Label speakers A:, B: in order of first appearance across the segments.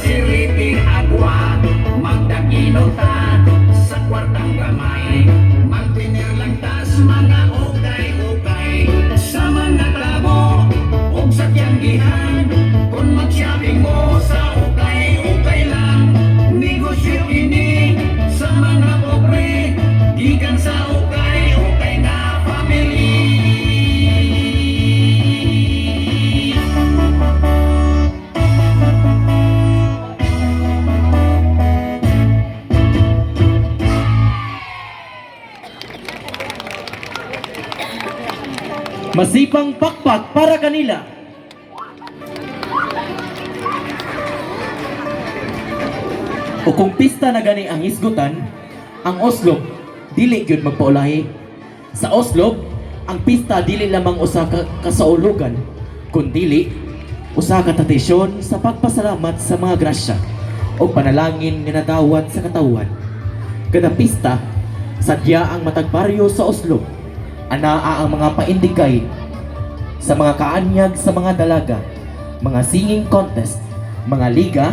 A: Facility agwa, magdagino ta sa kwartang gamay. Magtinir lang tas mga ukay-ukay sa mga tabo o sa tiyanggihan. Kung mag-shopping mo sa ukay-ukay lang, negosyo ini sa mga pobre, gikan sa ukay-ukay na family.
B: Masipang pakpak para kanila. O kung pista na gani ang isgutan, ang Oslo dili gyud magpaulahi. Sa Oslo, ang pista dili lamang usa ka kasaulugan, kundi usa ka tradisyon sa pagpasalamat sa mga grasya o panalangin nga nadawat sa katawan. Kada pista, sadya ang matag baryo sa Oslo. Anaa ang mga paindigay sa mga kaanyag sa mga dalaga, mga singing contest, mga liga,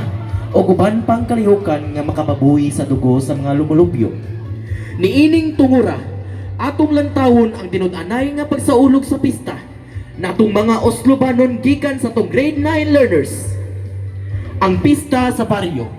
B: o guban pang kalihukan nga makapabuhi sa dugo sa mga lumulubyo. Niining tungura, atong lantawon ang tinud-anay nga pagsaulog sa pista natong mga Oslobanon gikan sa tong grade 9 learners. Ang pista sa baryo.